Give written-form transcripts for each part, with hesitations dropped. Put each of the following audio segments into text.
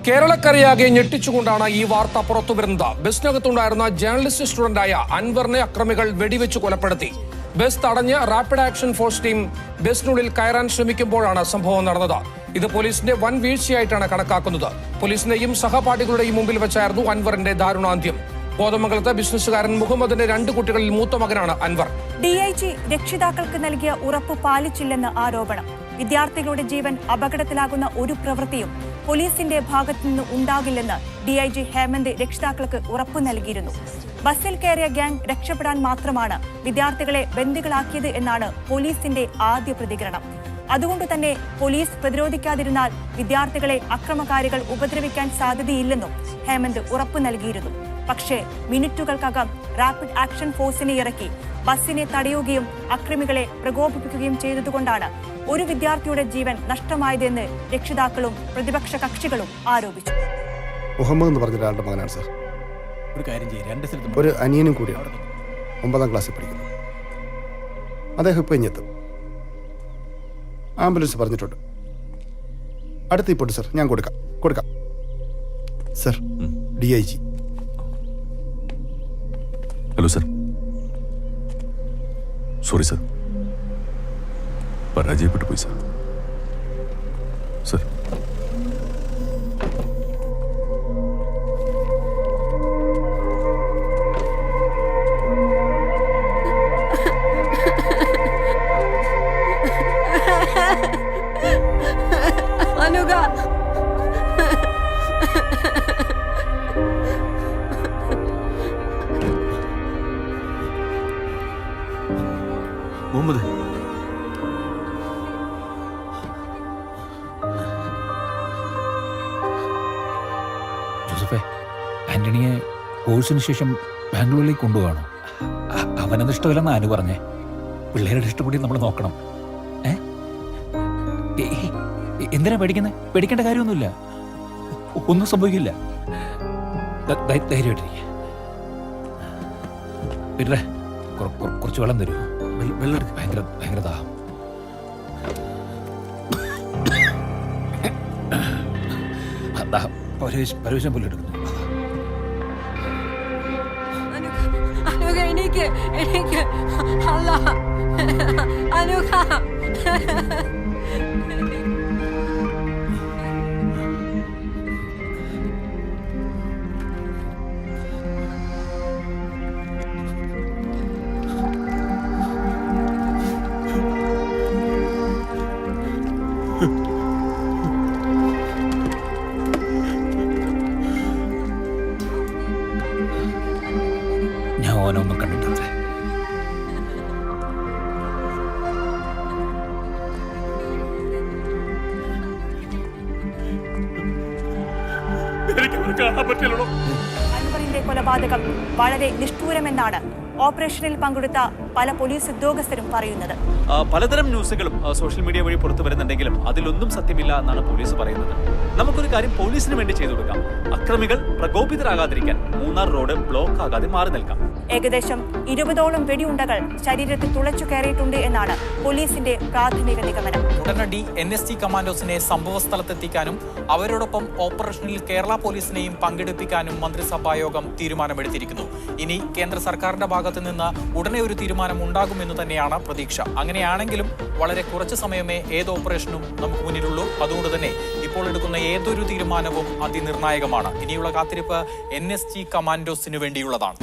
കേരളക്കരയാകെ ഞെട്ടിച്ചുകൊണ്ടാണ് ഈ വാർത്ത പുറത്തുവരുന്നത്. ബസ്സിനകത്തുണ്ടായിരുന്ന ജേർണലിസ്റ്റ് സ്റ്റുഡന്റായ അൻവറിനെ അക്രമികൾ വെടിവെച്ച് കൊലപ്പെടുത്തി. ബസ് തടഞ്ഞ് റാപ്പിഡ് ആക്ഷൻ ഫോഴ്സ് ടീം ബസ്സിനുള്ളിൽ കയറാൻ ശ്രമിക്കുമ്പോഴാണ് സംഭവം നടന്നത്. ഇത് പോലീസിന്റെ വൻ വീഴ്ചയായിട്ടാണ് കണക്കാക്കുന്നത്. പോലീസിന്റെയും സഹപാഠികളുടെയും മുമ്പിൽ വെച്ചായിരുന്നു അൻവറിന്റെ ദാരുണാന്ത്യം. കോതമംഗലത്ത് ബിസിനസ്സുകാരൻ മുഹമ്മദിന്റെ 2 കുട്ടികളിൽ മൂത്ത മകനാണ് അൻവർ. ഡിഐജി രക്ഷിതാക്കൾക്ക് നൽകിയ ഉറപ്പ് പാലിച്ചില്ലെന്ന് ആരോപണം. വിദ്യാർത്ഥികളുടെ ജീവൻ അപകടത്തിലാകുന്ന ഒരു പ്രവൃത്തിയും പോലീസിന്റെ ഭാഗത്തുനിന്ന് ഉണ്ടാകില്ലെന്ന് ഡിഐജി ഹേമന്ത് രക്ഷിതാക്കൾക്ക് ഉറപ്പു നൽകിയിരുന്നു. ബസ്സിൽ കയറിയ ഗ്യാങ് രക്ഷപ്പെടാൻ മാത്രമാണ് വിദ്യാർത്ഥികളെ ബന്ദികളാക്കിയത് എന്നാണ് പോലീസിന്റെ ആദ്യ പ്രതികരണം. അതുകൊണ്ട് തന്നെ പോലീസ് പ്രതിരോധിക്കാതിരുന്നാൽ വിദ്യാർത്ഥികളെ അക്രമകാരികൾ ഉപദ്രവിക്കാൻ സാധ്യതയില്ലെന്നും ഹേമന്ത് ഉറപ്പു നൽകിയിരുന്നു. പക്ഷേ മിനിറ്റുകൾക്കകം റാപ്പിഡ് ആക്ഷൻ ഫോഴ്സിനെ ഇറക്കി ബസ്സിനെ തടയുകയും അക്രമികളെ പ്രകോപിപ്പിക്കുകയും ചെയ്തതുകൊണ്ടാണ് ഒരു വിദ്യാർത്ഥിയുടെ ജീവൻ നഷ്ടമായതെന്ന് രക്ഷിതാക്കളും പ്രതിപക്ഷ കക്ഷികളും ആരോപിച്ചു. മുഹമ്മദ് എന്ന് പറഞ്ഞ ഒരാളുടെ മകനാണ് സാർ. ഒരു കാര്യം ചെയ്യും, ഒരു അനിയനും കൂടിയാണ്, 9ാം ക്ലാസ്സിൽ പഠിക്കുന്നു. അദ്ദേഹം ഇപ്പം ഇഞ്ഞെത്തും. ആംബുലൻസ് പറഞ്ഞിട്ടുണ്ട്. അടുത്ത് ഇപ്പോൾ സാർ, ഞാൻ കൊടുക്കാം sir. DIG. Hello sir, sorry sir, പരാജയപ്പെട്ടു പോയി സർ. സർ അനുക മുഹമ്മദ്, ജോസഫേ, ആന്റണിയെ കോഴ്സിന് ശേഷം ബാംഗ്ലൂരിലേക്ക് കൊണ്ടുപോകണം. അവനത് ഇഷ്ടമില്ലെന്ന് അനു പറഞ്ഞേ. പിള്ളേരുടെ ഇഷ്ടപ്പെടി നമ്മൾ നോക്കണം. എന്തിനാ പേടിക്കുന്നത്? പേടിക്കേണ്ട കാര്യമൊന്നുമില്ല, ഒന്നും സംഭവിക്കില്ല. ധൈര്യമായിട്ടിരിക്കുക. പിന്നെ കുറച്ച് വെള്ളം തരുമോ? വെള്ളം എടുക്കുക. ഭയങ്കര ദാഹം. പരവേശം പോലെ എടുക്കുന്നു. അനുക എനിക്ക് അല്ല അനുക ഞാൻ ഓനൊന്നും കണ്ടിട്ടില്ല. അൻവറിന്റെ കൊലപാതകം വളരെ നിഷ്ഠൂരമെന്നാണ് ഓപ്പറേഷനിൽ പങ്കെടുത്ത പല പോലീസ് ഉദ്യോഗസ്ഥരും പറയുന്നത്. പലതരം ന്യൂസുകളും സോഷ്യൽ മീഡിയ വഴി പുറത്തു വരുന്നുണ്ടെങ്കിലും അതിലൊന്നും സത്യമില്ല എന്നാണ് പോലീസ് പറയുന്നത്. നമുക്കൊരു കാര്യം പോലീസിന് വേണ്ടി ചെയ്തു കൊടുക്കാം. അക്രമികൾ പ്രകോപിതരാകാതിരിക്കാൻ മൂന്നാർ റോഡ് ബ്ലോക്ക് ആകാതെ മാറി നിൽക്കാം. ഏകദേശം 20ഓളം വെടിയുണ്ടകൾ ശരീരത്തിൽ തുളച്ചു കയറിയിട്ടുണ്ട് എന്നാണ് പോലീസിന്റെ പ്രാഥമിക നിഗമനം. ഉടനടി NST കമാൻഡോസിനെ സംഭവസ്ഥലത്തെത്തിക്കാനും അവരോടൊപ്പം ഓപ്പറേഷനിൽ കേരള പോലീസിനെയും പങ്കെടുപ്പിക്കാനും മന്ത്രിസഭായോഗം തീരുമാനമെടുത്തിരിക്കുന്നു. ഇനി കേന്ദ്ര സർക്കാരിന്റെ ഭാഗത്തു നിന്ന് ഉടനെ ഒരു തീരുമാനം ഉണ്ടാകുമെന്ന് തന്നെയാണ് പ്രതീക്ഷ. അങ്ങനെയാണെങ്കിലും വളരെ കുറച്ച് സമയമേ ഏത് ഓപ്പറേഷനും നമുക്ക് മുന്നിലുള്ളൂ. അതുകൊണ്ട് തന്നെ ഇപ്പോൾ എടുക്കുന്ന ഏതൊരു തീരുമാനവും അതിനിർണായകമാണ്. ഇനിയുള്ള കാത്തിരിപ്പ് NST കമാൻഡോസിന് വേണ്ടിയുള്ളതാണ്.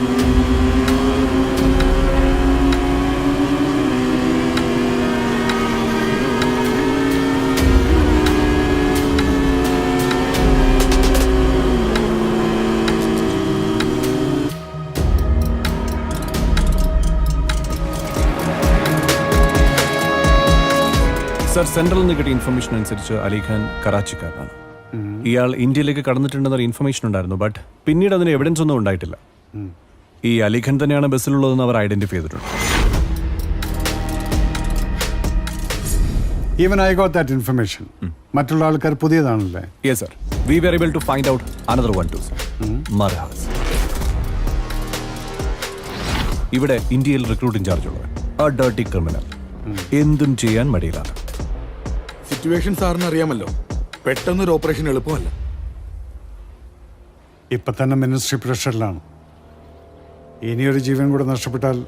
സർ, സെൻട്രലിൽ നിന്ന് കിട്ടിയ ഇൻഫർമേഷൻ അനുസരിച്ച് അലിഖാൻ കറാച്ചിക്കാരനാണ്. ഇയാൾ ഇന്ത്യയിലേക്ക് കടന്നിട്ടുണ്ടെന്നൊരു ഇൻഫർമേഷൻ ഉണ്ടായിരുന്നു. ബട്ട് പിന്നീട് അതിന് എവിഡൻസ് ഒന്നും ഉണ്ടായിട്ടില്ല. ഈ അലിഖാൻ തന്നെയാണ് ബസ്സിലുള്ളതെന്ന് അവർ ഐഡന്റിഫൈ ചെയ്തിട്ടുണ്ട്. Even I got that information. മറ്റുള്ള ആൾക്കാർ പുതിയതാണല്ലേ? Yes sir. We were able to find out another one too sir. Marhaz. ഇവിടെ ഇന്ത്യയിൽ റിക്രൂട്ട് ഇൻചാർജ് ഉള്ളവൻ, a dirty criminal. എന്തും ചെയ്യാൻ മടിയിലാണ്. സിറ്റുവേഷൻ സാറിന് അറിയാമല്ലോ. പെട്ടെന്നൊരു ഓപ്പറേഷൻ എളുപ്പമല്ല. ഇപ്പം തന്നെ മിനിസ്ട്രി പ്രഷറിലാണ്. ഇനിയൊരു ജീവൻ കൂടെ നഷ്ടപ്പെട്ടാൽ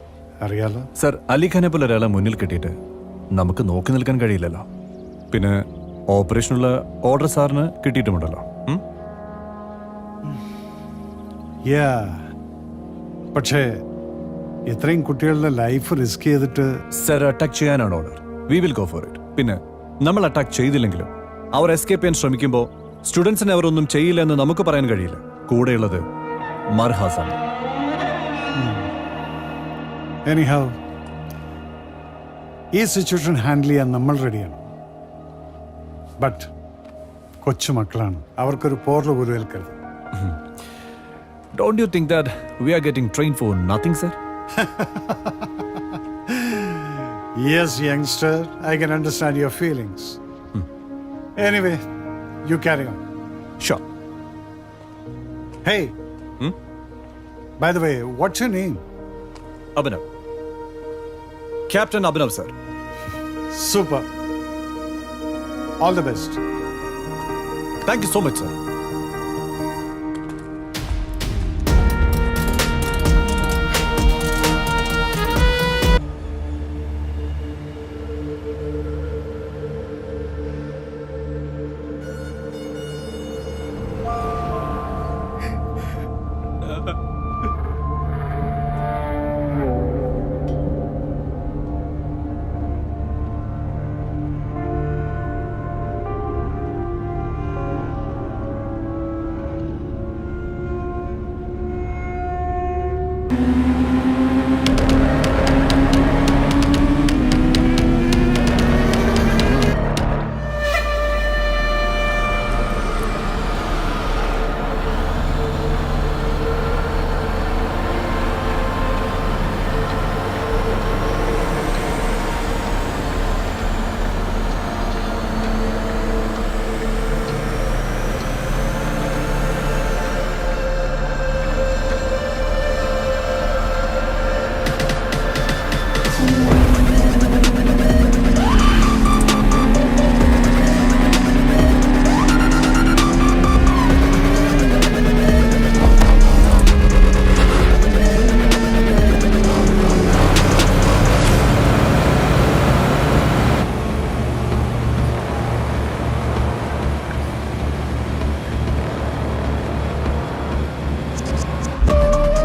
അറിയാലോ. സർ, അലിഖാനെ പോലെ ഒരാളെ മുന്നിൽ കിട്ടിയിട്ട് നമുക്ക് നോക്കി നിൽക്കാൻ കഴിയില്ലല്ലോ. പിന്നെ ഓപ്പറേഷനുള്ള ഓർഡർ സാറിന് കിട്ടിയിട്ടുമുണ്ടല്ലോ. പക്ഷേ ഇത്രയും കുട്ടികളുടെ ലൈഫ് റിസ്ക് ചെയ്തിട്ട് സർ, അറ്റാക്ക് ചെയ്യാനാണ് order. We will go for it. പിന്നെ നമ്മൾ അറ്റാക്ക് ചെയ്തില്ലെങ്കിലും അവർ എസ്കേപ്പ് ചെയ്യാൻ ശ്രമിക്കുമ്പോൾ സ്റ്റുഡൻസിനെ അവരൊന്നും ചെയ്യില്ല എന്ന് നമുക്ക് പറയാൻ കഴിയില്ല. കൂടെയുള്ളത് മർഹാസാണ്. എനിഹൗ, ഈ സിറ്റുവേഷൻ ഹാൻഡിൽ ചെയ്യാൻ നമ്മൾ റെഡിയാണ്. ബട്ട് കൊച്ചുമക്കളാണ്, അവർക്കൊരു പോർല പോലും ഏൽക്കരുത്. Don't you think that we are getting trained for nothing, sir? Yes, youngster, I can understand your feelings. Anyway, you carry on. Sure. Hey, by the way, what's your name? Abhinav. Captain Abhinav, sir. Super. All the best. Thank you so much, sir.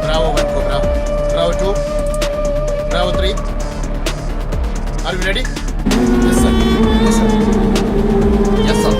Bravo 1 Cobra. Bravo 2. Bravo 3. Are you ready? Yes, sir. Yes, sir. Yes, sir.